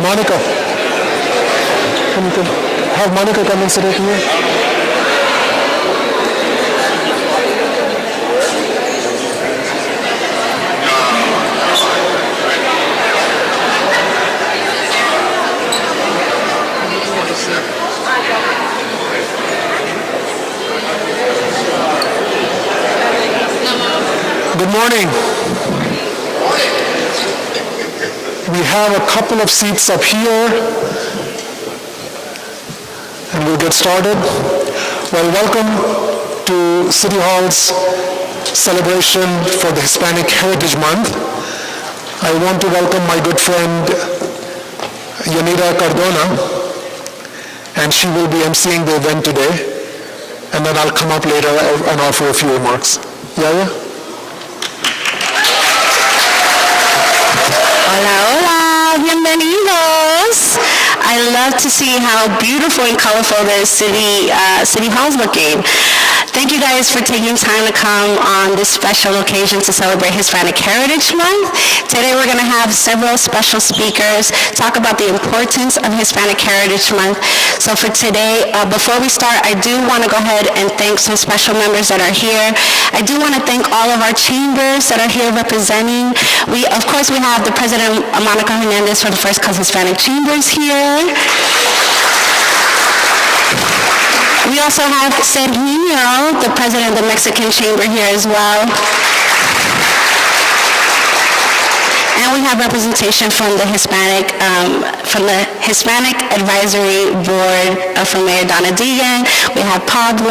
Monica. Have Monica come and sit with me. Good morning. We have a couple of seats up here, and we'll get started. Well, welcome to City Hall's celebration for the Hispanic Heritage Month. I want to welcome my good friend Yanira Cardona, and she will be emceeing the event today, and then I'll come up later and offer a few remarks. Yaya? Hola, hola, bienvenidos. I love to see how beautiful and colorful the city hall is looking. Thank you guys for taking time to come on this special occasion to celebrate Hispanic Heritage Month. Today we're going to have several special speakers talk about the importance of Hispanic Heritage Month. So for today, before we start, I do want to go ahead and thank some special members that are here. I do want to thank all of our chambers that are here representing. Of course, we have the President Monica Hernandez for the First Coast Hispanic Chambers here. We also have Sergio, the president of the Mexican Chamber, here as well. And we have representation from the Hispanic Advisory Board from Mayor Donna Deegan. We have Pablo,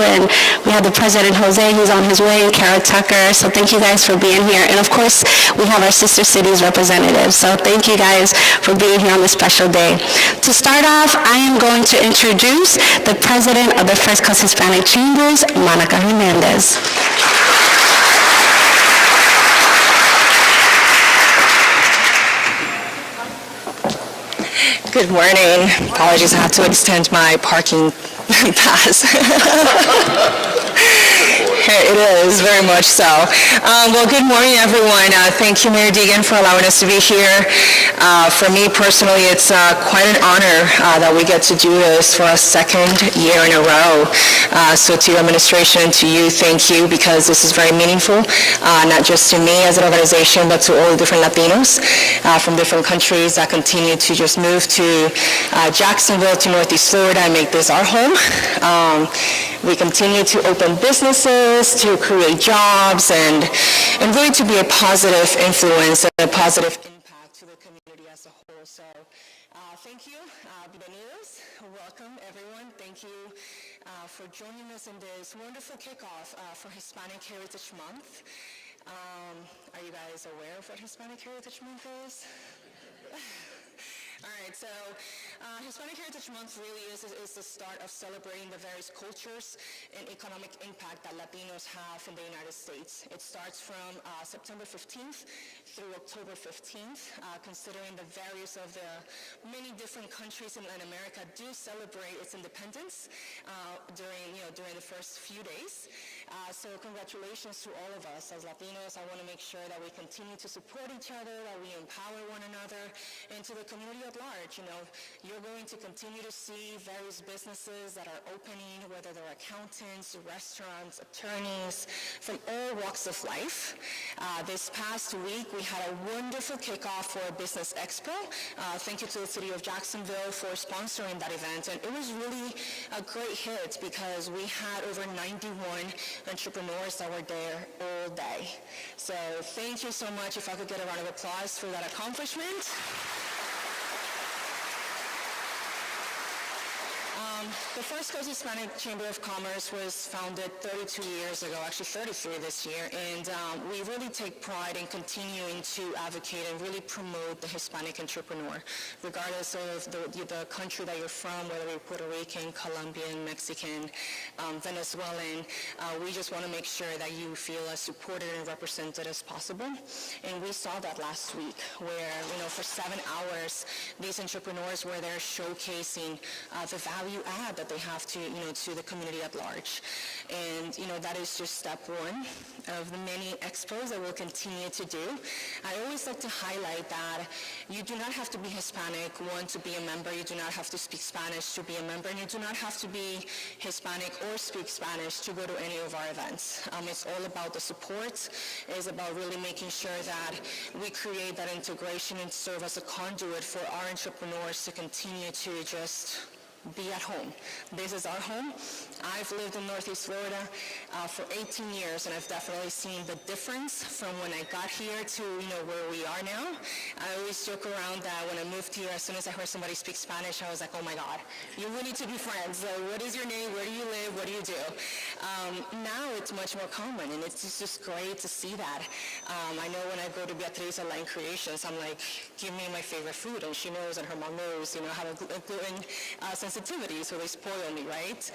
and we have the president, Jose, who's on his way, and Kara Tucker. So thank you guys for being here. And of course, we have our sister cities representatives. So thank you guys for being here on this special day. To start off, I am going to introduce the president of the First Coast Hispanic Chambers, Monica Hernandez. Good morning. Apologies, I have to extend my parking pass. It is, very much so. Well, good morning, everyone. Thank you, Mayor Deegan, for allowing us to be here. For me personally, it's quite an honor that we get to do this for a second year in a row. So to your administration, to you, thank you, because this is very meaningful, not just to me as an organization, but to all the different Latinos from different countries that continue to just move to Jacksonville, to Northeast Florida, and make this our home. We continue to open businesses, to create jobs, and really to be a positive influence and a positive impact to the community as a whole. So thank you. Bienvenidos. Welcome, everyone. Thank you for joining us in this wonderful kickoff for Hispanic Heritage Month. Are you guys aware of what Hispanic Heritage Month is? All right, so Hispanic Heritage Month really is the start of celebrating the various cultures and economic impact that Latinos have in the United States. It starts from September 15th through October 15th, considering the various of the many different countries in Latin America do celebrate its independence during the first few days. So congratulations to all of us as Latinos. I want to make sure that we continue to support each other, that we empower one another, and to the community at large. You're going to continue to see various businesses that are opening, whether they're accountants, restaurants, attorneys, from all walks of life. This past week, we had a wonderful kickoff for a business expo. Thank you to the city of Jacksonville for sponsoring that event. And it was really a great hit because we had over 91 entrepreneurs that were there all day. So thank you so much. If I could get a round of applause for that accomplishment. The First Coast Hispanic Chamber of Commerce was founded 32 years ago, actually 33 this year, and we really take pride in continuing to advocate and really promote the Hispanic entrepreneur, regardless of the country that you're from, whether you're Puerto Rican, Colombian, Mexican, Venezuelan. We just want to make sure that you feel as supported and represented as possible, and we saw that last week where, for 7 hours, these entrepreneurs were there showcasing the value add that that they have to, to the community at large. And, that is just step one of the many expos that we'll continue to do. I always like to highlight that you do not have to be Hispanic, one, to be a member. You do not have to speak Spanish to be a member, and you do not have to be Hispanic or speak Spanish to go to any of our events. It's all about the support. It's about really making sure that we create that integration and serve as a conduit for our entrepreneurs to continue to just be at home. This is our home. I've lived in Northeast Florida for 18 years, and I've definitely seen the difference from when I got here to where we are now. I always joke around that when I moved here, as soon as I heard somebody speak Spanish, I was like, oh my God, we need to be friends. What is your name? Where do you live? What do you do? Now it's much more common, and it's just great to see that. I know when I go to Beatriz at Line Creations, I'm like, give me my favorite food, and she knows, and her mom knows, I have a gluten sensitivity, so they spoil me, right?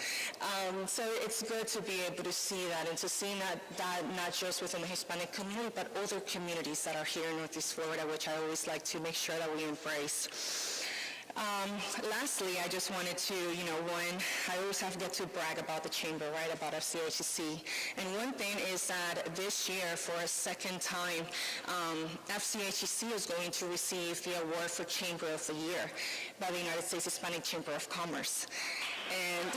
So it's good to be able to see that, and to see that not just within the Hispanic community, but other communities that are here in Northeast Florida, which I always like to make sure that we embrace. Lastly, I just wanted to, I always get to brag about the chamber, right, about FCHC. And one thing is that this year, for a second time, FCHC is going to receive the award for Chamber of the Year by the United States Hispanic Chamber of Commerce. And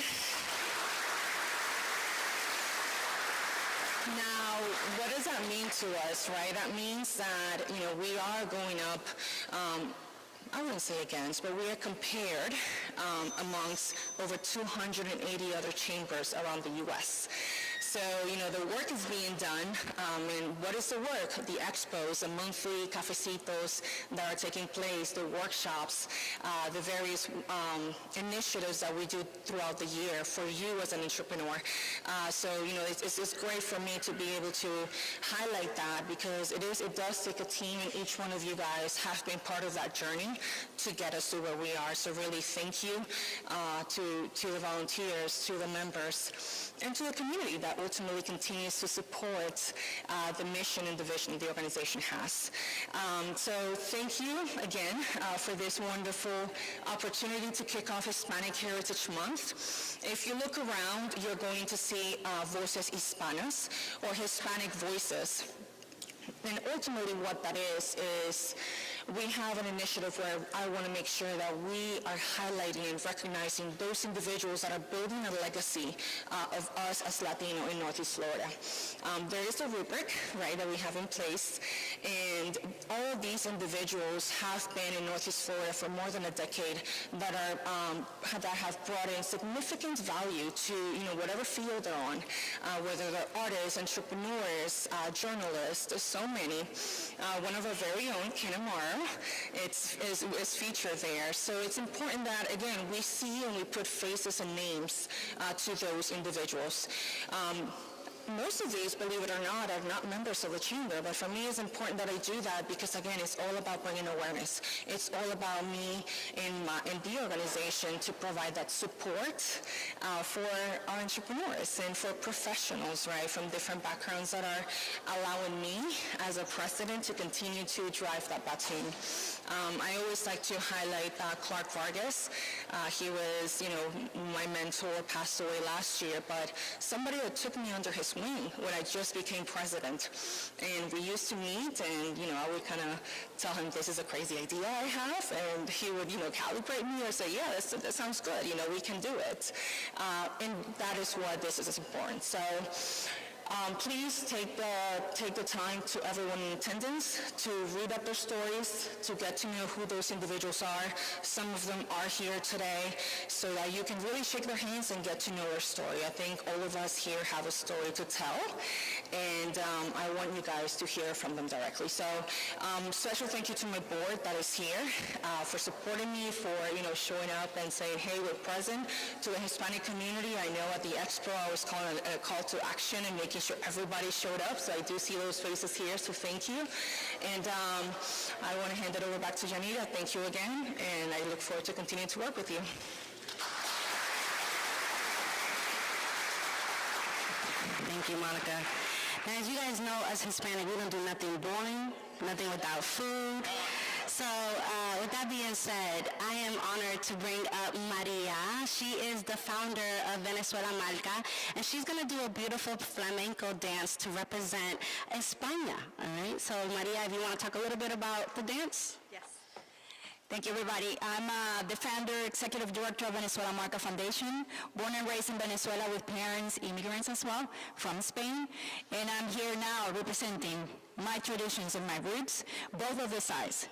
now, what does that mean to us, right? That means that, we are going up, I wouldn't say against, but we are compared amongst over 280 other chambers around the U.S. So, the work is being done, and what is the work? The expos, the monthly cafecitos that are taking place, the workshops, the various initiatives that we do throughout the year for you as an entrepreneur. So, it's great for me to be able to highlight that, because it does take a team, and each one of you guys have been part of that journey to get us to where we are. So really thank you to the volunteers, to the members, and to the community that ultimately continues to support the mission and the vision the organization has. So thank you again for this wonderful opportunity to kick off Hispanic Heritage Month. If you look around, you're going to see Voces Hispanas, or Hispanic Voices. And ultimately what that is we have an initiative where I want to make sure that we are highlighting and recognizing those individuals that are building a legacy of us as Latino in Northeast Florida. There is a rubric, right, that we have in place, and all of these individuals have been in Northeast Florida for more than a decade that have brought in significant value to whatever field they're on, whether they're artists, entrepreneurs, journalists. There's so many. One of our very own, Amaro, is featured there. So it's important that, again, we see and we put faces and names to those individuals. Most of these, believe it or not, are not members of the chamber, but for me it's important that I do that because, again, it's all about bringing awareness. It's all about me in the organization to provide that support for our entrepreneurs and for professionals, right, from different backgrounds that are allowing me as a president to continue to drive that baton. I always like to highlight Clark Vargas. He was, my mentor, passed away last year, but somebody that took me under his wing when I just became president. And we used to meet, and, I would kind of tell him, this is a crazy idea I have, and he would, calibrate me or say, yeah, that sounds good, we can do it. And that is what this is important. So please take the time to everyone in attendance to read up their stories, to get to know who those individuals are. Some of them are here today so that you can really shake their hands and get to know their story. I think all of us here have a story to tell, and I want you guys to hear from them directly. So special thank you to my board that is here for supporting me, for showing up and saying, hey, we're present. To the Hispanic community, I know at the expo I was calling a call to action and making sure everybody showed up, so I do see those faces here, so thank you. And I want to hand it over back to Yanira. Thank you again, and I look forward to continuing to work with you. Thank you, Monica. Now, as you guys know, us Hispanic, we don't do nothing boring, nothing without food. So with that being said, I am honored to bring up Maria. She is the founder of Venezuela Malca, and she's going to do a beautiful flamenco dance to represent España, all right? So, Maria, if you want to talk a little bit about the dance? Yes. Thank you, everybody. I'm the founder, executive director of Venezuela Marca Foundation, born and raised in Venezuela with parents, immigrants as well, from Spain. And I'm here now representing my traditions and my roots, both of the sides,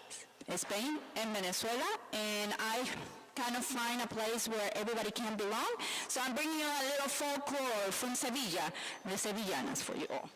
Spain and Venezuela. And I kind of find a place where everybody can belong. So I'm bringing you a little folklore from Sevilla, the Sevillanas for you all.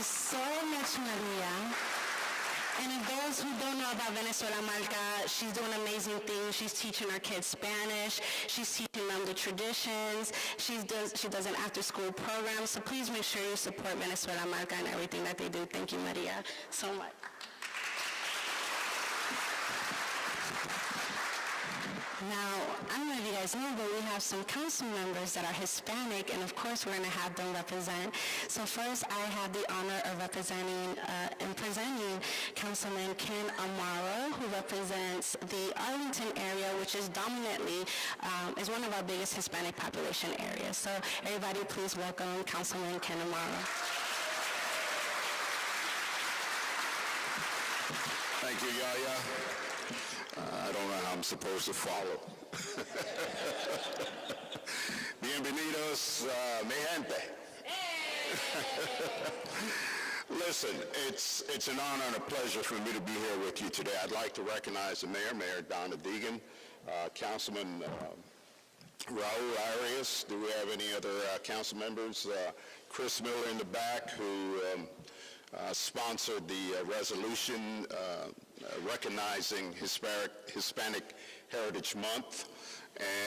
So much, Maria. And if those who don't know about Venezuela Malca, she's doing amazing things. She's teaching our kids Spanish. She's teaching them the traditions. She does an after-school program. So please make sure you support Venezuela Malca and everything that they do. Thank you, Maria, so much. Now, I don't know if you guys know, but we have some council members that are Hispanic, and of course, we're going to have them represent. So first, I have the honor of representing and presenting Councilman Ken Amaro, who represents the Arlington area, which is dominantly, is one of our biggest Hispanic population areas. So everybody, please welcome Councilman Ken Amaro. Thank you, Yaya. I don't know how I'm supposed to follow. Bienvenidos, mi gente. Listen, it's an honor and a pleasure for me to be here with you today. I'd like to recognize the mayor, Mayor Donna Deegan, Councilman Raul Arias. Do we have any other council members? Chris Miller in the back, who sponsored the resolution recognizing Hispanic Heritage Month.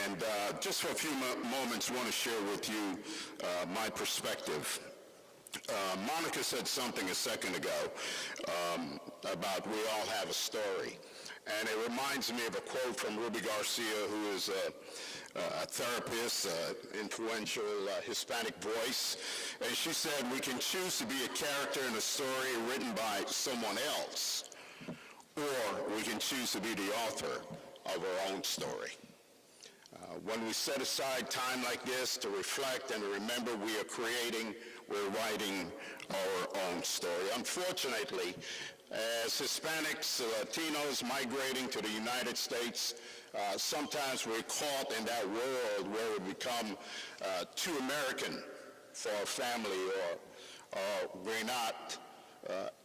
And just for a few moments, I want to share with you my perspective. Monica said something a second ago about we all have a story. And it reminds me of a quote from Ruby Garcia, who is a therapist, influential Hispanic voice. And she said, we can choose to be a character in a story written by someone else, or we can choose to be the author of our own story. When we set aside time like this to reflect and remember we are we're writing our own story. Unfortunately, as Hispanics, Latinos migrating to the United States, sometimes we're caught in that world where we become too American for our family, or we're not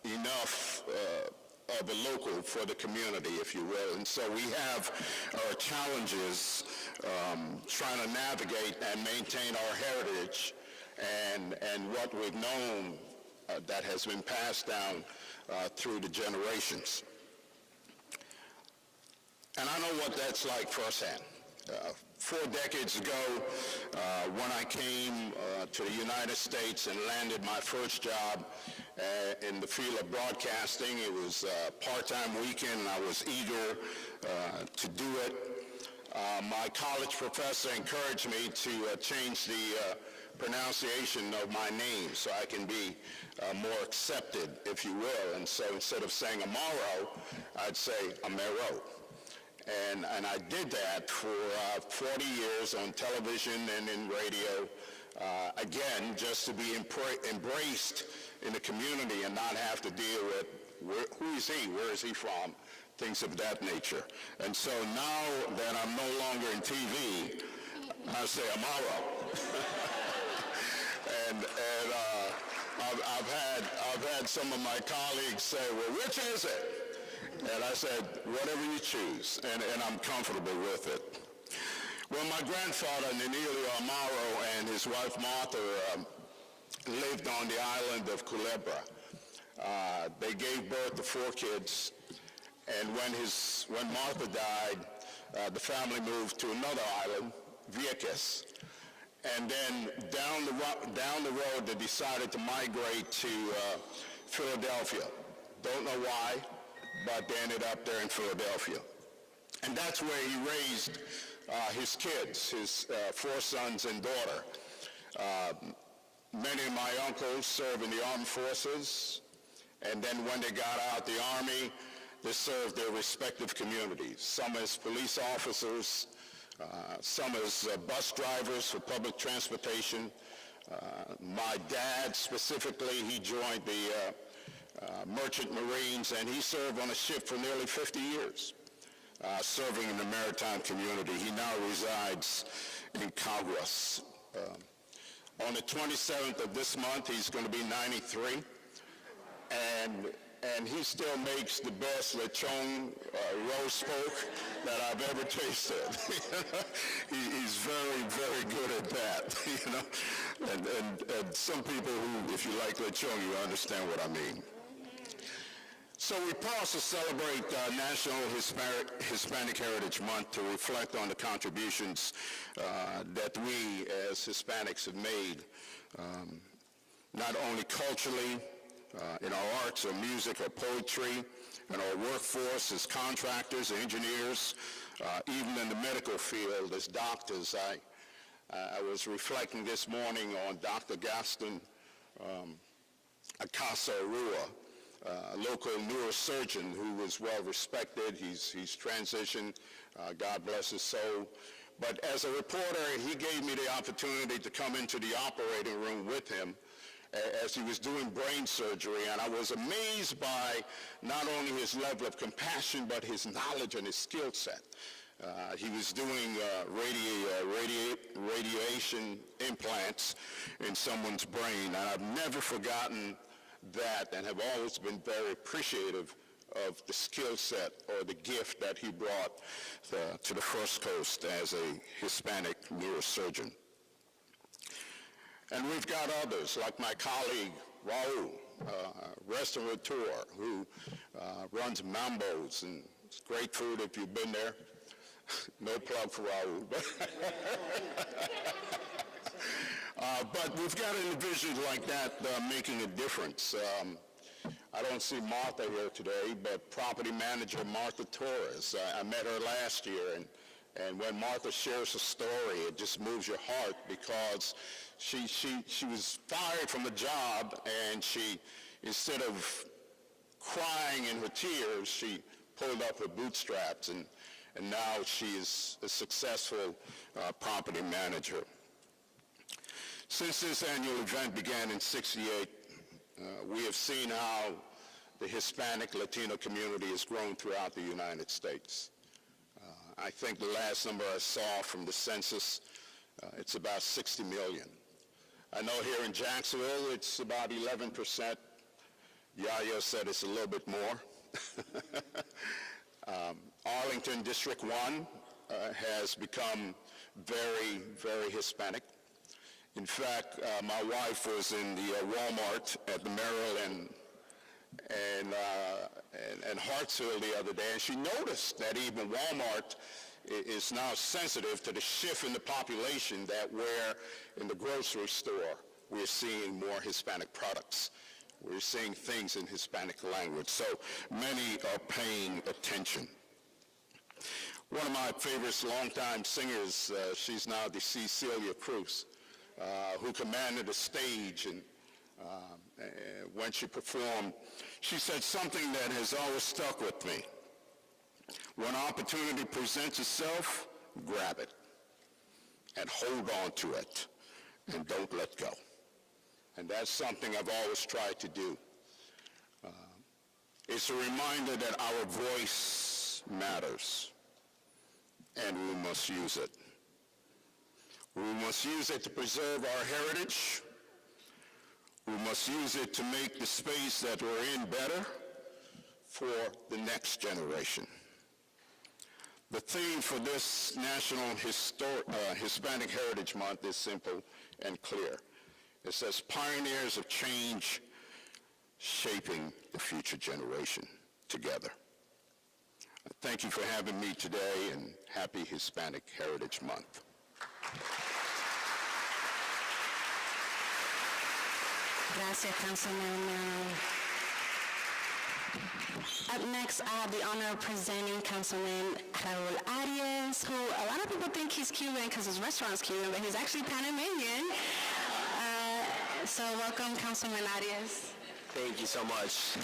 enough of a local for the community, if you will. And so we have our challenges trying to navigate and maintain our heritage and what we've known that has been passed down through the generations. And I know what that's like firsthand. 4 decades ago, when I came to the United States and landed my first job in the field of broadcasting, it was a part-time weekend, and I was eager to do it. My college professor encouraged me to change the pronunciation of my name so I can be more accepted, if you will. And so instead of saying Amaro, I'd say Amaro. And I did that for 40 years on television and in radio, again, just to be embraced in the community and not have to deal with who is he, where is he from, things of that nature. And so now that I'm no longer in TV, I say Amaro. and I've had some of my colleagues say, well, which is it? And I said, whatever you choose, and I'm comfortable with it. Well, my grandfather, Yanira Amaro, and his wife, Martha, lived on the island of Culebra. They gave birth to 4 kids, and when Martha died, the family moved to another island, Vieques. And then down the road, they decided to migrate to Philadelphia. Don't know why, but they ended up there in Philadelphia. And that's where he raised his kids, his 4 sons and daughter. Many of my uncles served in the armed forces, and then when they got out the Army, they served their respective communities, some as police officers, some as bus drivers for public transportation. My dad specifically, he joined the Merchant Marines, and he served on a ship for nearly 50 years, serving in the maritime community. He now resides in Caguas. On the 27th of this month, he's going to be 93, and he still makes the best lechon roast pork that I've ever tasted. He's very, very good at that, you know. And some people who, if you like lechon, you understand what I mean. So we pause to celebrate National Hispanic Heritage Month to reflect on the contributions that we as Hispanics have made, not only culturally, in our arts or music or poetry, in our workforce as contractors, engineers, even in the medical field as doctors. I was reflecting this morning on Dr. Gaston Acasa-Arua, a local neurosurgeon who was well respected. He's transitioned, God bless his soul. But as a reporter, he gave me the opportunity to come into the operating room with him as he was doing brain surgery, and I was amazed by not only his level of compassion, but his knowledge and his skill set. He was doing radiation implants in someone's brain, and I've never forgotten that and have always been very appreciative of the skill set or the gift that he brought to the First Coast as a Hispanic neurosurgeon. And we've got others, like my colleague, Raul, restaurateur, who runs Mambo's, and it's great food if you've been there. No plug for Raul. But we've got individuals like that making a difference. I don't see Martha here today, but property manager Martha Torres. I met her last year, and when Martha shares a story, it just moves your heart because she was fired from a job, and she, instead of crying in her tears, she pulled up her bootstraps, and now she is a successful property manager. Since this annual event began in '68, we have seen how the Hispanic Latino community has grown throughout the United States. I think the last number I saw from the census, it's about 60 million. I know here in Jacksonville, it's about 11%. Yaya said it's a little bit more. Arlington District 1 has become very, very Hispanic. In fact, my wife was in the Walmart at the Merrill and Hartsville the other day, and she noticed that even Walmart is now sensitive to the shift in the population, that where in the grocery store we're seeing more Hispanic products. We're seeing things in Hispanic language, so many are paying attention. One of my favorite longtime singers, she's now deceased, Celia Cruz, who commanded the stage, and when she performed, she said something that has always stuck with me. When opportunity presents itself, grab it and hold on to it and don't let go. And that's something I've always tried to do. It's a reminder that our voice matters, and we must use it. We must use it to preserve our heritage. We must use it to make the space that we're in better for the next generation. The theme for this National Hispanic Heritage Month is simple and clear. It says, pioneers of change, shaping the future generation together. Thank you for having me today, and happy Hispanic Heritage Month. Gracias, Councilman. Up next, I have the honor of presenting Councilman Raul Arias, who a lot of people think he's Cuban because his restaurant's Cuban, but he's actually Panamanian. So welcome, Councilman Arias. Thank you so much.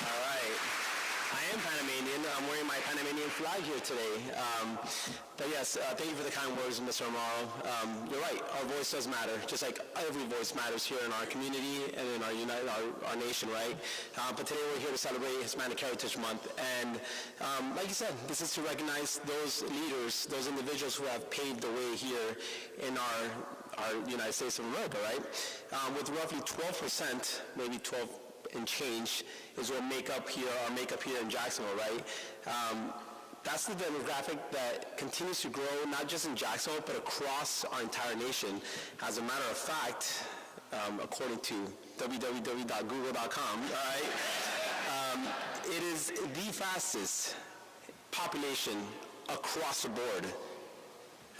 All right. I am Panamanian. I'm wearing my Panamanian flag here today. But yes, thank you for the kind words, Mr. Amaro. You're right. Our voice does matter, just like every voice matters here in our community and in our nation, right? But today we're here to celebrate Hispanic Heritage Month. And like you said, this is to recognize those leaders, those individuals who have paved the way here in our United States of America, right? With roughly 12%, maybe 12 and change, is what make up here in Jacksonville, right? That's the demographic that continues to grow, not just in Jacksonville, but across our entire nation. As a matter of fact, according to www.google.com, all right, it is the fastest population across the board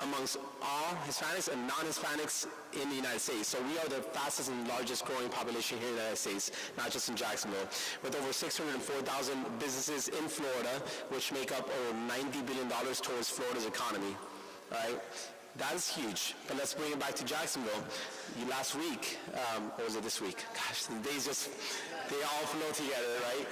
amongst all Hispanics and non-Hispanics in the United States. So we are the fastest and largest growing population here in the United States, not just in Jacksonville, with over 604,000 businesses in Florida, which make up over $90 billion towards Florida's economy, right? That is huge. But let's bring it back to Jacksonville. Last week, or was it this week? Gosh, the days they all flow together, right?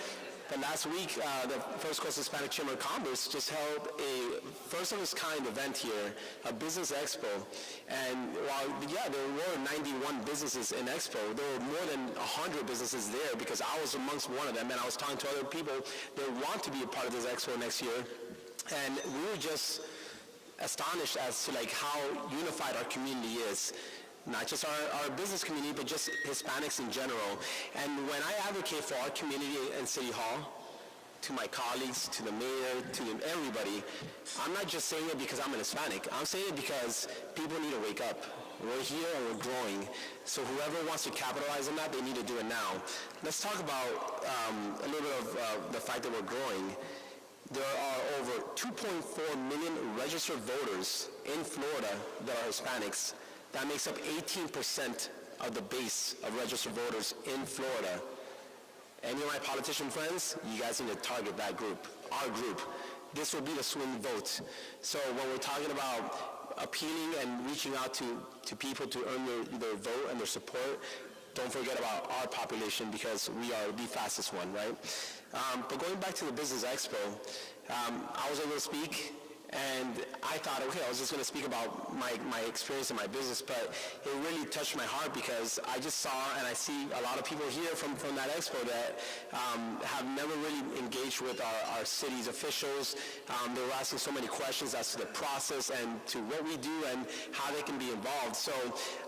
But last week, the First Coast Hispanic Chamber of Commerce just held a first-of-its-kind event here, a business expo. And while, yeah, there were 91 businesses in expo, there were more than 100 businesses there because I was amongst one of them, and I was talking to other people that want to be a part of this expo next year. And we were just astonished as to like how unified our community is. Not just our business community, but just Hispanics in general. And when I advocate for our community and City Hall, to my colleagues, to the mayor, to everybody, I'm not just saying it because I'm an Hispanic. I'm saying it because people need to wake up. We're here and we're growing. So whoever wants to capitalize on that, they need to do it now. Let's talk about a little bit of the fact that we're growing. There are over 2.4 million registered voters in Florida that are Hispanics. That makes up 18% of the base of registered voters in Florida. Any of my politician friends, you guys need to target that group, our group. This will be the swing vote. So when we're talking about appealing and reaching out to people to earn their vote and their support, don't forget about our population because we are the fastest one, right? But going back to the Business Expo, I was able to speak. And I thought, okay, I was just going to speak about my experience in my business, but it really touched my heart because I just saw and I see a lot of people here from that expo that have never really engaged with our city's officials. They were asking so many questions as to the process and to what we do and how they can be involved. So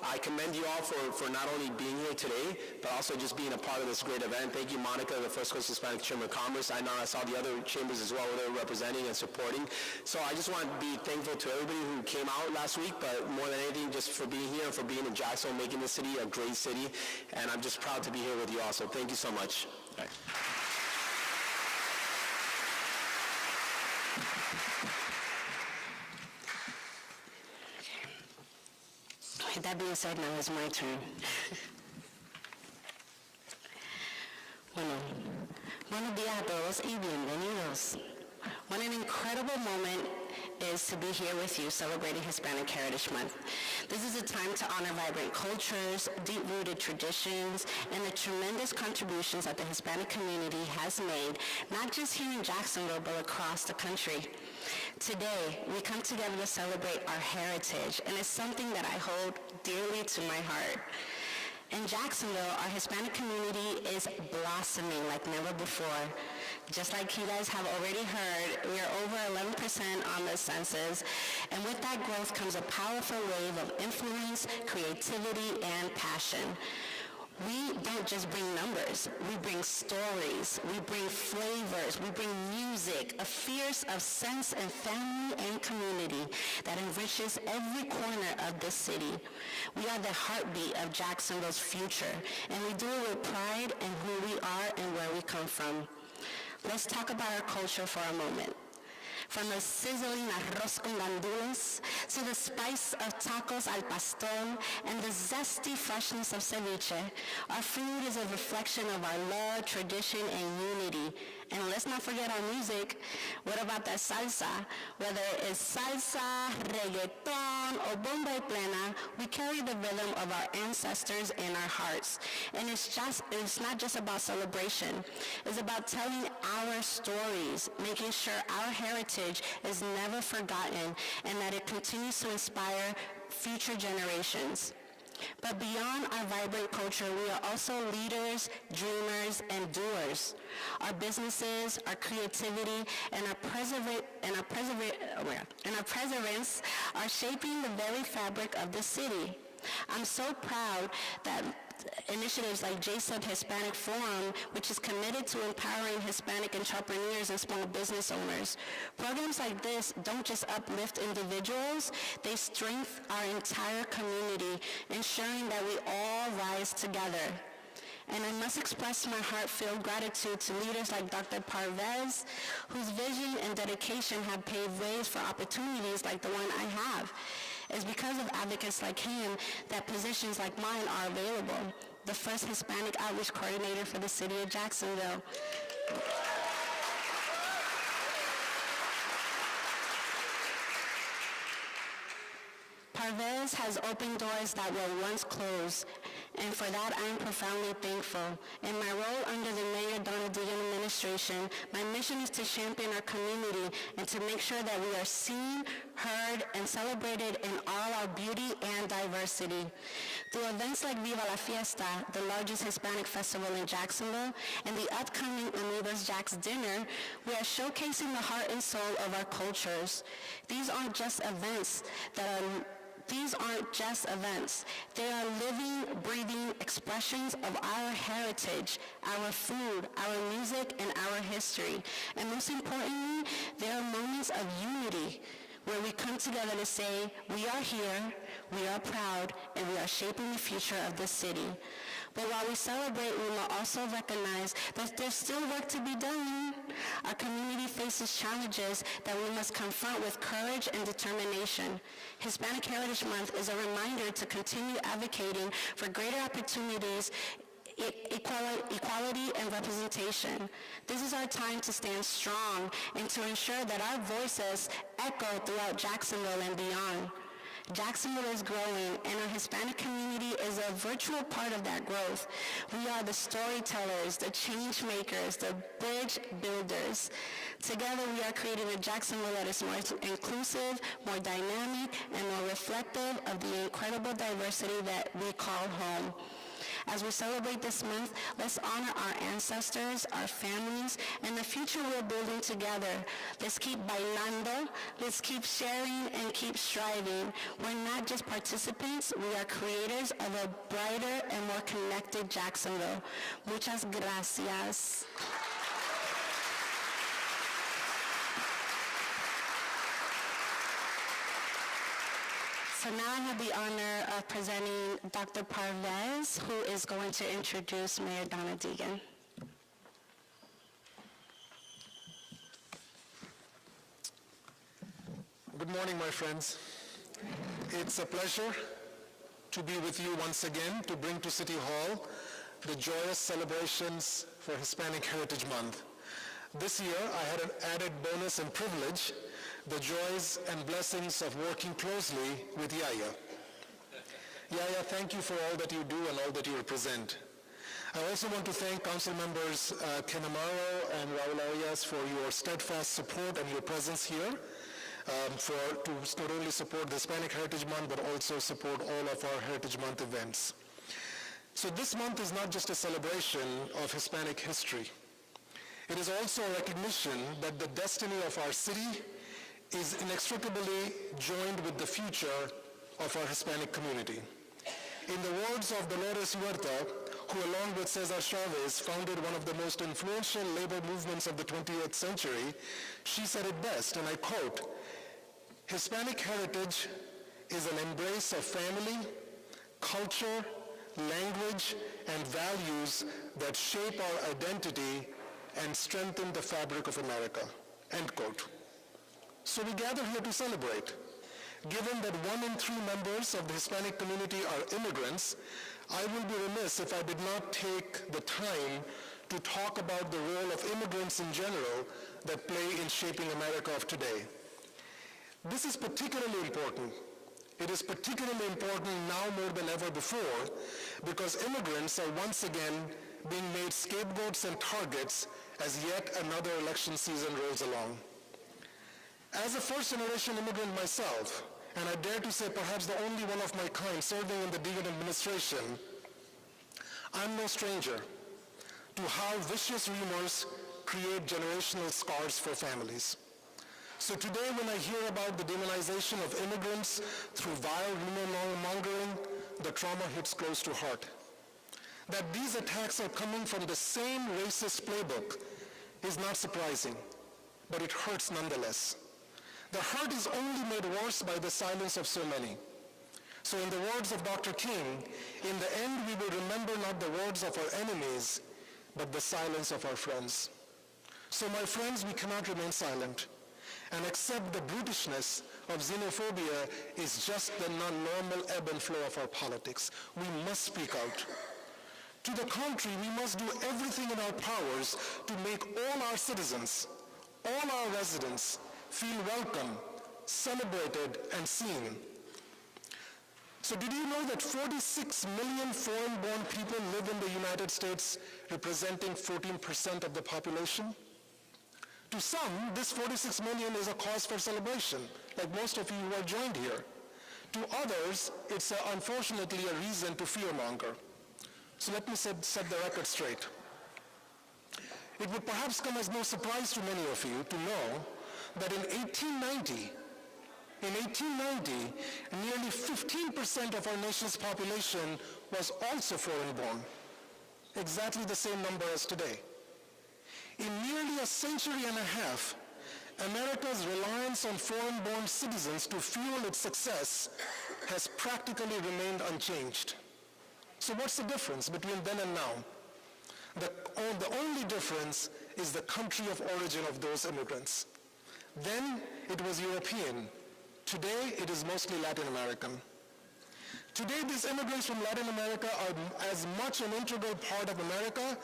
I commend you all for not only being here today, but also just being a part of this great event. Thank you, Monica, the First Coast Hispanic Chamber of Commerce. I know I saw the other chambers as well where they were representing and supporting. So I just want to be thankful to everybody who came out last week, but more than anything, just for being here and for being in Jacksonville, making the city a great city. And I'm just proud to be here with you all. So thank you so much. All right. With that being said, now it's my turn. Bueno, buenos días a todos y bienvenidos. What an incredible moment is to be here with you celebrating Hispanic Heritage Month. This is a time to honor vibrant cultures, deep-rooted traditions, and the tremendous contributions that the Hispanic community has made, not just here in Jacksonville, but across the country. Today, we come together to celebrate our heritage, and it's something that I hold dearly to my heart. In Jacksonville, our Hispanic community is blossoming like never before. Just like you guys have already heard, we are over 11% on the census, and with that growth comes a powerful wave of influence, creativity, and passion. We don't just bring numbers, we bring stories, we bring flavors, we bring music, a fierce of sense and family and community that enriches every corner of this city. We are the heartbeat of Jacksonville's future, and we do it with pride in who we are and where we come from. Let's talk about our culture for a moment. From the sizzling arroz con gandules to the spice of tacos al pastor and the zesty freshness of ceviche, our food is a reflection of our love, tradition, and unity. And let's not forget our music. What about that salsa? Whether it's salsa, reggaeton, or bomba y plena, we carry the rhythm of our ancestors in our hearts. And it's not just about celebration. It's about telling our stories, making sure our heritage is never forgotten and that it continues to inspire future generations. But beyond our vibrant culture, we are also leaders, dreamers, and doers. Our businesses, our creativity, and our perseverance are shaping the very fabric of the city. I'm so proud that initiatives like JSUB Hispanic Forum, which is committed to empowering Hispanic entrepreneurs and small business owners. Programs like this don't just uplift individuals, they strengthen our entire community, ensuring that we all rise together. And I must express my heartfelt gratitude to leaders like Dr. Parvez, whose vision and dedication have paved ways for opportunities like the one I have. It's because of advocates like him that positions like mine are available. The first Hispanic Outreach Coordinator for the City of Jacksonville. Parvez has opened doors that were once closed, and for that I am profoundly thankful. In my role under the Mayor Donna Deegan administration, my mission is to champion our community and to make sure that we are seen, heard, and celebrated in all our beauty and diversity. Through events like Viva la Fiesta, the largest Hispanic festival in Jacksonville, and the upcoming Unidos Jack's dinner, we are showcasing the heart and soul of our cultures. These aren't just events. They are living, breathing expressions of our heritage, our food, our music, and our history. And most importantly, they are moments of unity where we come together to say, we are here, we are proud, and we are shaping the future of this city. But while we celebrate, we will also recognize that there's still work to be done. Our community faces challenges that we must confront with courage and determination. Hispanic Heritage Month is a reminder to continue advocating for greater opportunities, equality, and representation. This is our time to stand strong and to ensure that our voices echo throughout Jacksonville and beyond. Jacksonville is growing, and our Hispanic community is a virtual part of that growth. We are the storytellers, the change makers, the bridge builders. Together, we are creating a Jacksonville that is more inclusive, more dynamic, and more reflective of the incredible diversity that we call home. As we celebrate this month, let's honor our ancestors, our families, and the future we're building together. Let's keep bailando, let's keep sharing, and keep striving. We're not just participants, we are creators of a brighter and more connected Jacksonville. Muchas gracias. So now I have the honor of presenting Dr. Parvez, who is going to introduce Mayor Donna Deegan. Good morning, my friends. It's a pleasure to be with you once again to bring to City Hall the joyous celebrations for Hispanic Heritage Month. This year, I had an added bonus and privilege, the joys and blessings of working closely with Yaya. Yaya, thank you for all that you do and all that you represent. I also want to thank Council members Ken Amaro and Raul Arias for your steadfast support and your presence here to not only support the Hispanic Heritage Month, but also support all of our Heritage Month events. So this month is not just a celebration of Hispanic history. It is also a recognition that the destiny of our city is inextricably joined with the future of our Hispanic community. In the words of Dolores Huerta, who along with Cesar Chavez founded one of the most influential labor movements of the 20th century, she said it best, and I quote, "Hispanic heritage is an embrace of family, culture, language, and values that shape our identity and strengthen the fabric of America," end quote. So we gather here to celebrate. Given that 1 in 3 members of the Hispanic community are immigrants, I will be remiss if I did not take the time to talk about the role of immigrants in general that play in shaping America of today. This is particularly important. It is particularly important now more than ever before because immigrants are once again being made scapegoats and targets as yet another election season rolls along. As a first-generation immigrant myself, and I dare to say perhaps the only one of my kind serving in the Deegan administration, I'm no stranger to how vicious rumors create generational scars for families. So today when I hear about the demonization of immigrants through vile rumor mongering, the trauma hits close to heart. That these attacks are coming from the same racist playbook is not surprising, but it hurts nonetheless. The hurt is only made worse by the silence of so many. So in the words of Dr. King, in the end we will remember not the words of our enemies, but the silence of our friends. So my friends, we cannot remain silent and accept the brutishness of xenophobia is just the non-normal ebb and flow of our politics. We must speak out. To the contrary, we must do everything in our powers to make all our citizens, all our residents, feel welcome, celebrated, and seen. So did you know that 46 million foreign-born people live in the United States, representing 14% of the population? To some, this 46 million is a cause for celebration, like most of you who are joined here. To others, it's unfortunately a reason to fearmonger. So let me set the record straight. It would perhaps come as no surprise to many of you to know that in 1890, nearly 15% of our nation's population was also foreign-born, exactly the same number as today. In nearly a century and a half, America's reliance on foreign-born citizens to fuel its success has practically remained unchanged. So what's the difference between then and now? The only difference is the country of origin of those immigrants. Then it was European. Today it is mostly Latin American. Today these immigrants from Latin America are as much an integral part of America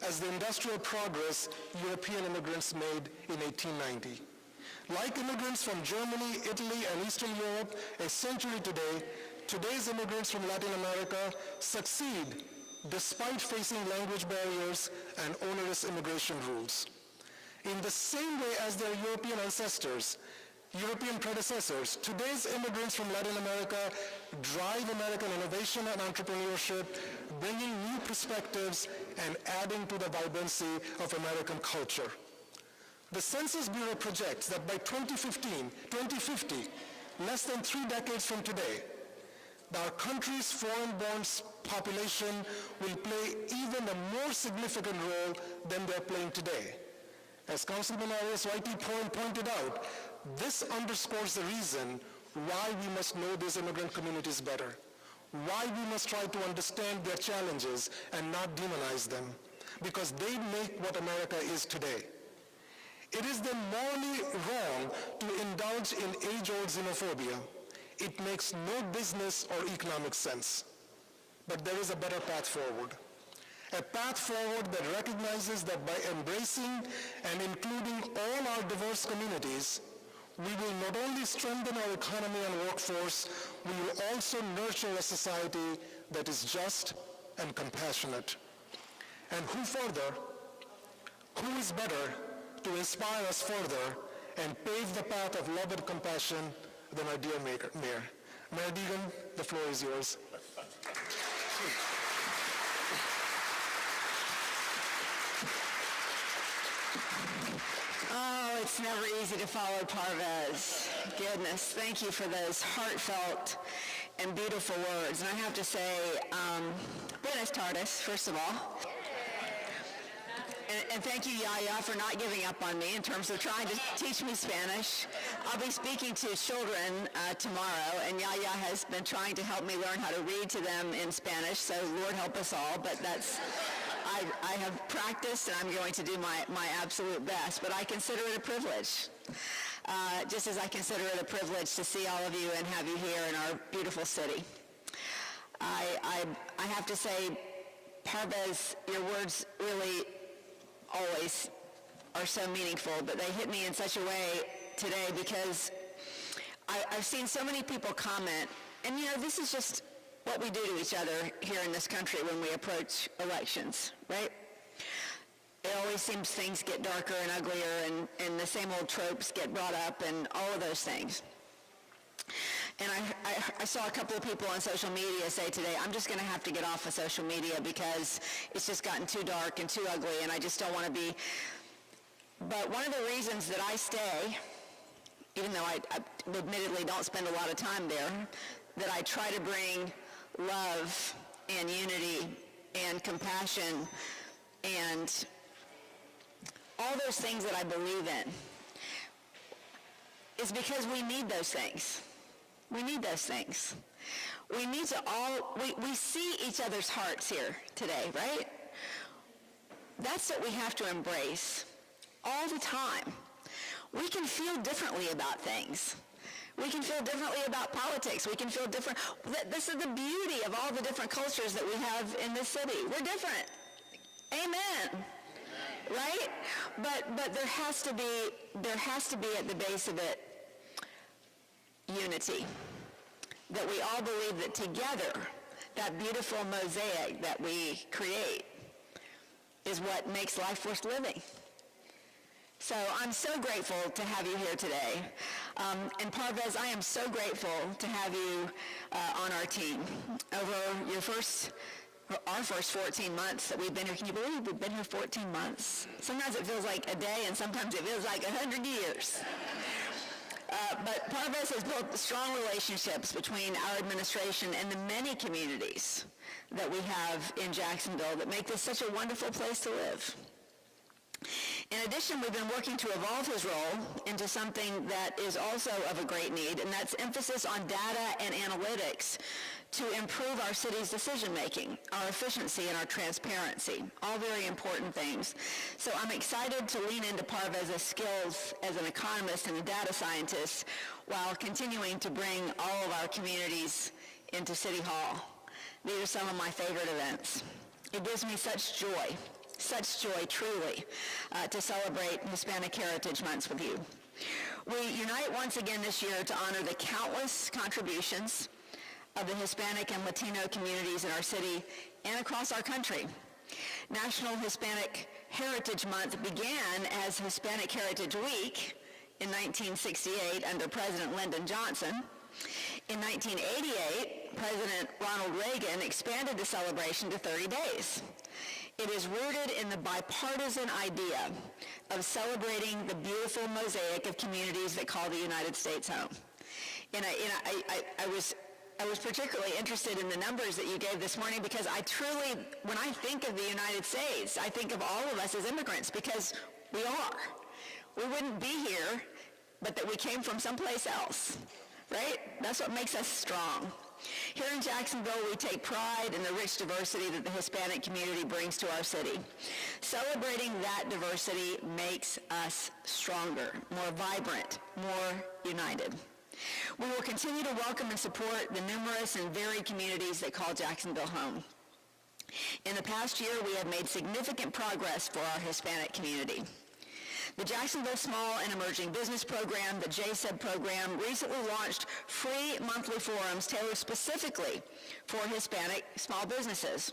as the industrial progress European immigrants made in 1890. Like immigrants from Germany, Italy, and Eastern Europe a century today, today's immigrants from Latin America succeed despite facing language barriers and onerous immigration rules. In the same way as their European predecessors, today's immigrants from Latin America drive American innovation and entrepreneurship, bringing new perspectives and adding to the vibrancy of American culture. The Census Bureau projects that by 2050, less than 3 decades from today, our country's foreign-born population will play even a more significant role than they're playing today. As Councilman Arias rightly pointed out, this underscores the reason why we must know these immigrant communities better, why we must try to understand their challenges and not demonize them, because they make what America is today. It is then morally wrong to indulge in age-old xenophobia. It makes no business or economic sense. But there is a better path forward. A path forward that recognizes that by embracing and including all our diverse communities, we will not only strengthen our economy and workforce, we will also nurture a society that is just and compassionate. And who is better to inspire us further and pave the path of love and compassion than our dear Mayor. Mayor Deegan, the floor is yours. Oh, it's never easy to follow Parvez. Goodness, thank you for those heartfelt and beautiful words. And I have to say, buenas tardes, first of all. And thank you, Yaya, for not giving up on me in terms of trying to teach me Spanish. I'll be speaking to children tomorrow, and Yaya has been trying to help me learn how to read to them in Spanish, so Lord help us all, but I have practiced, and I'm going to do my absolute best, but I consider it a privilege. Just as I consider it a privilege to see all of you and have you here in our beautiful city. I have to say, Parvez, your words really always are so meaningful, but they hit me in such a way today because I've seen so many people comment, and this is just what we do to each other here in this country when we approach elections, right? It always seems things get darker and uglier, and the same old tropes get brought up and all of those things. And I saw a couple of people on social media say today, I'm just going to have to get off of social media because it's just gotten too dark and too ugly, and I just don't want to be. But one of the reasons that I stay, even though I admittedly don't spend a lot of time there, that I try to bring love and unity and compassion and all those things that I believe in, is because we need those things. We need those things. We need to we see each other's hearts here today, right? That's what we have to embrace all the time. We can feel differently about things. We can feel differently about politics. We can feel different. This is the beauty of all the different cultures that we have in this city. We're different. Amen. Right? But there has to be at the base of it unity. that we all believe that together, that beautiful mosaic that we create is what makes life worth living. So I'm so grateful to have you here today. And Parvez, I am so grateful to have you on our team. Over our first 14 months that we've been here, can you believe we've been here 14 months? Sometimes it feels like a day and sometimes it feels like 100 years. But Parvez has built strong relationships between our administration and the many communities that we have in Jacksonville that make this such a wonderful place to live. In addition, we've been working to evolve his role into something that is also of a great need, and that's emphasis on data and analytics to improve our city's decision-making, our efficiency, and our transparency, all very important things. So I'm excited to lean into Parvez's skills as an economist and a data scientist while continuing to bring all of our communities into City Hall. These are some of my favorite events. It gives me such joy truly, to celebrate Hispanic Heritage Month with you. We unite once again this year to honor the countless contributions of the Hispanic and Latino communities in our city and across our country. National Hispanic Heritage Month began as Hispanic Heritage Week in 1968 under President Lyndon Johnson. In 1988, President Ronald Reagan expanded the celebration to 30 days. It is rooted in the bipartisan idea of celebrating the beautiful mosaic of communities that call the United States home. And I was particularly interested in the numbers that you gave this morning because I truly, when I think of the United States, I think of all of us as immigrants because we are. We wouldn't be here, but that we came from someplace else, right? That's what makes us strong. Here in Jacksonville, we take pride in the rich diversity that the Hispanic community brings to our city. Celebrating that diversity makes us stronger, more vibrant, more united. We will continue to welcome and support the numerous and varied communities that call Jacksonville home. In the past year, we have made significant progress for our Hispanic community. The Jacksonville Small and Emerging Business Program, the JSEB program, recently launched free monthly forums tailored specifically for Hispanic small businesses.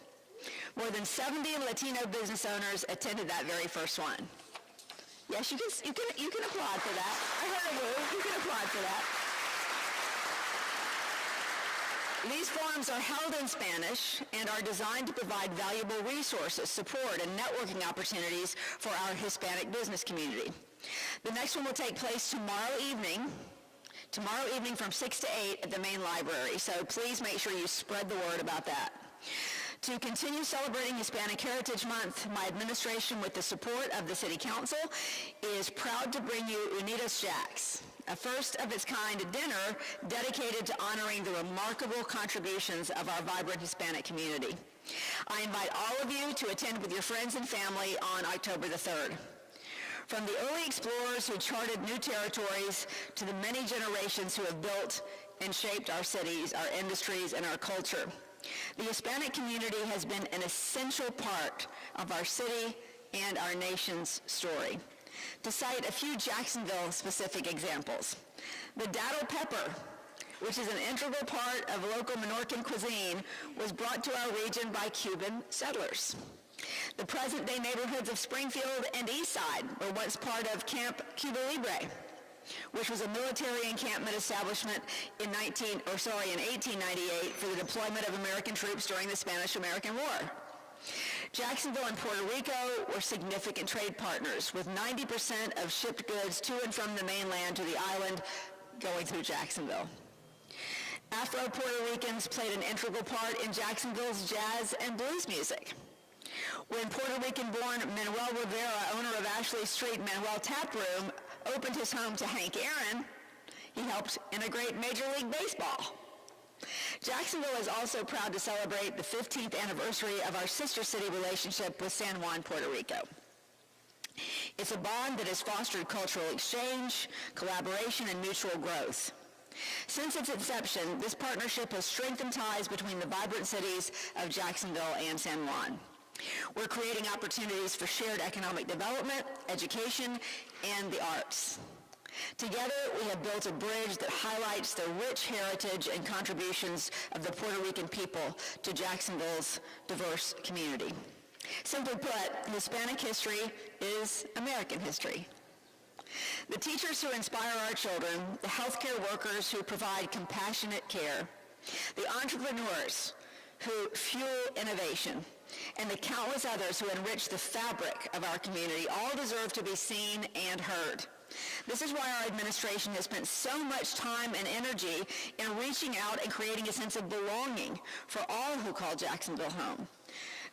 More than 70 Latino business owners attended that very first one. Yes, you can applaud for that. I heard a woo. You can applaud for that. These forums are held in Spanish and are designed to provide valuable resources, support, and networking opportunities for our Hispanic business community. The next one will take place tomorrow evening from 6 to 8 at the main library, so please make sure you spread the word about that. To continue celebrating Hispanic Heritage Month, my administration, with the support of the City Council, is proud to bring you Unidos Jacks, a first-of-its-kind dinner dedicated to honoring the remarkable contributions of our vibrant Hispanic community. I invite all of you to attend with your friends and family on October the 3rd. From the early explorers who charted new territories to the many generations who have built and shaped our cities, our industries, and our culture, the Hispanic community has been an essential part of our city and our nation's story. To cite a few Jacksonville-specific examples, the dado pepper, which is an integral part of local Menorcan cuisine, was brought to our region by Cuban settlers. The present-day neighborhoods of Springfield and Eastside were once part of Camp Cuba Libre, which was a military encampment establishment in 1898 for the deployment of American troops during the Spanish-American War. Jacksonville and Puerto Rico were significant trade partners, with 90% of shipped goods to and from the mainland to the island going through Jacksonville. Afro-Puerto Ricans played an integral part in Jacksonville's jazz and blues music. When Puerto Rican-born Manuel Rivera, owner of Ashley Street Manuel Tap Room, opened his home to Hank Aaron, he helped integrate Major League Baseball. Jacksonville is also proud to celebrate the 15th anniversary of our sister city relationship with San Juan, Puerto Rico. It's a bond that has fostered cultural exchange, collaboration, and mutual growth. Since its inception, this partnership has strengthened ties between the vibrant cities of Jacksonville and San Juan. We're creating opportunities for shared economic development, education, and the arts. Together, we have built a bridge that highlights the rich heritage and contributions of the Puerto Rican people to Jacksonville's diverse community. Simply put, Hispanic history is American history. The teachers who inspire our children, the healthcare workers who provide compassionate care, the entrepreneurs who fuel innovation, and the countless others who enrich the fabric of our community all deserve to be seen and heard. This is why our administration has spent so much time and energy in reaching out and creating a sense of belonging for all who call Jacksonville home.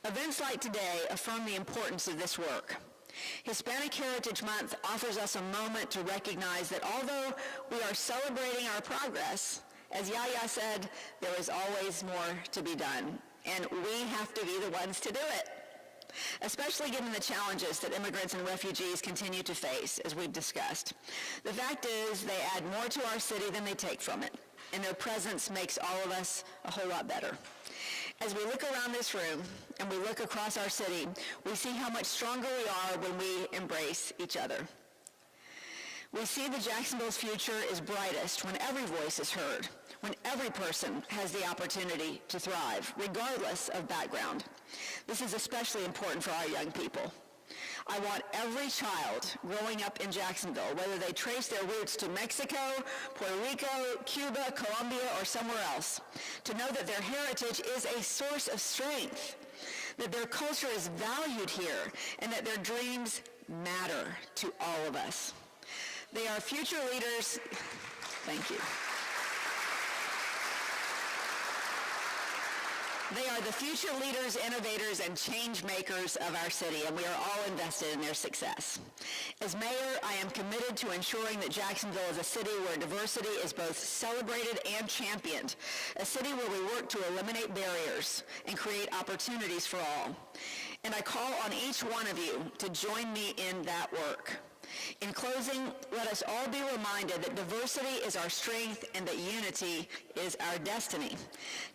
Events like today affirm the importance of this work. Hispanic Heritage Month offers us a moment to recognize that although we are celebrating our progress, as Yaya said, there is always more to be done, and we have to be the ones to do it, especially given the challenges that immigrants and refugees continue to face, as we've discussed. The fact is, they add more to our city than they take from it, and their presence makes all of us a whole lot better. As we look around this room and we look across our city, we see how much stronger we are when we embrace each other. We see that Jacksonville's future is brightest when every voice is heard, when every person has the opportunity to thrive, regardless of background. This is especially important for our young people. I want every child growing up in Jacksonville, whether they trace their roots to Mexico, Puerto Rico, Cuba, Colombia, or somewhere else, to know that their heritage is a source of strength, that their culture is valued here, and that their dreams matter to all of us. They are future leaders. Thank you. They are the future leaders, innovators, and change makers of our city, and we are all invested in their success. As mayor, I am committed to ensuring that Jacksonville is a city where diversity is both celebrated and championed, a city where we work to eliminate barriers and create opportunities for all. And I call on each one of you to join me in that work. In closing, let us all be reminded that diversity is our strength and that unity is our destiny.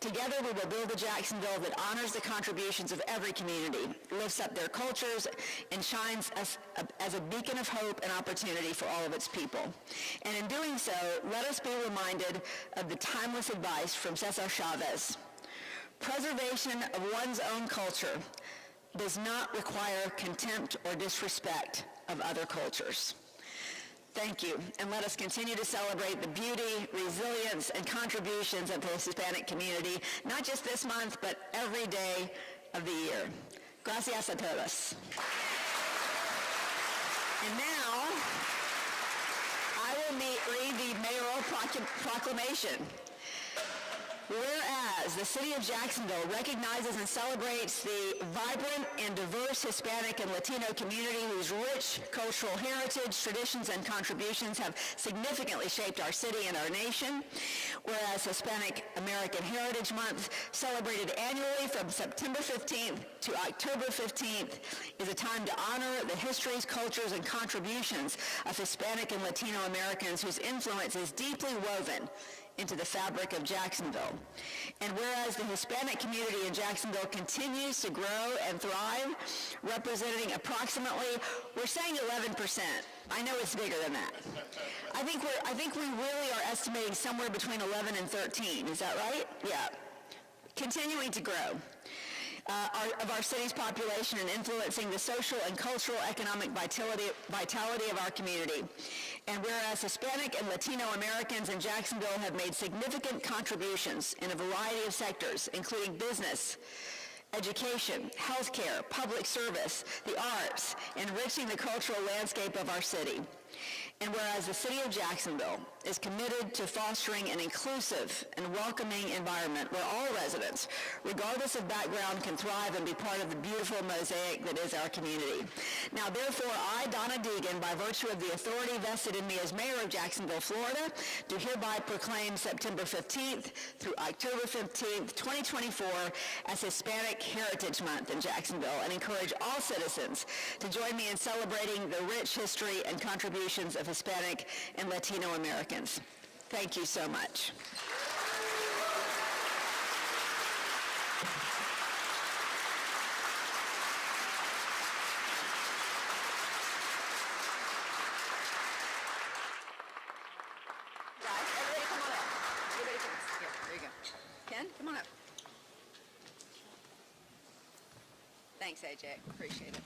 Together, we will build a Jacksonville that honors the contributions of every community, lifts up their cultures, and shines as a beacon of hope and opportunity for all of its people. And in doing so, let us be reminded of the timeless advice from Cesar Chavez. Preservation of one's own culture does not require contempt or disrespect of other cultures. Thank you, and let us continue to celebrate the beauty, resilience, and contributions of the Hispanic community, not just this month, but every day of the year. Gracias a todos. And now, I will read the mayoral proclamation. Whereas the City of Jacksonville recognizes and celebrates the vibrant and diverse Hispanic and Latino community whose rich cultural heritage, traditions, and contributions have significantly shaped our city and our nation. Whereas Hispanic American Heritage Month, celebrated annually from September 15th to October 15th, is a time to honor the histories, cultures, and contributions of Hispanic and Latino Americans whose influence is deeply woven into the fabric of Jacksonville. And whereas the Hispanic community in Jacksonville continues to grow and thrive, representing approximately, we're saying 11%. I know it's bigger than that. I think we really are estimating somewhere between 11 and 13. Is that right? Yeah. Continuing to grow. Of our city's population and influencing the social and cultural economic vitality of our community. And whereas Hispanic and Latino Americans in Jacksonville have made significant contributions in a variety of sectors, including business, education, healthcare, public service, the arts, enriching the cultural landscape of our city. And whereas the City of Jacksonville is committed to fostering an inclusive and welcoming environment where all residents, regardless of background, can thrive and be part of the beautiful mosaic that is our community. Now, therefore, I, Donna Deegan, by virtue of the authority vested in me as mayor of Jacksonville, Florida, do hereby proclaim September 15th through October 15th, 2024 as Hispanic Heritage Month in Jacksonville, and encourage all citizens to join me in celebrating the rich history and contributions of Hispanic and Latino Americans. Thank you so much. Thanks, AJ. Appreciate it.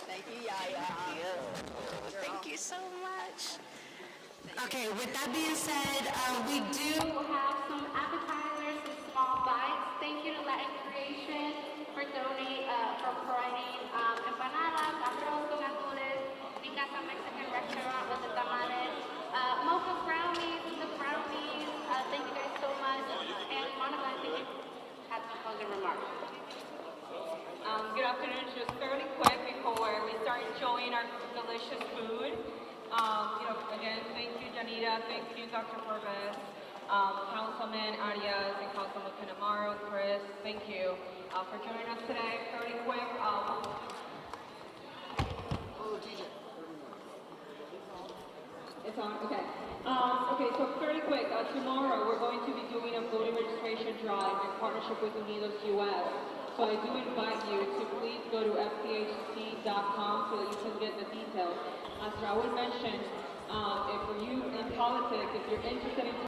Thank you, Yaya. Thank you so much. Okay, with that being said, we do have some appetizers, some small bites. Thank you to Latin Creation for providing empanadas, arroz con atules, Mi Casa Mexican Restaurant with the tamales, mocha brownies, the brownies. Thank you guys so much. And Monica, I think you have some closing remarks. Good afternoon. Just fairly quick before we start enjoying our delicious food. Again, thank you, Yanira. Thank you, Dr. Forbes, Councilman Arias, and Councilman Amaro, Chris. Thank you for joining us today. Fairly quick. It's on. Okay. So fairly quick. Tomorrow we're going to be doing a voting registration drive in partnership with Unidos US. So I do invite you to please go to fchc.com so that you can get the details. As Raul mentioned, if you in politics, if you're interested in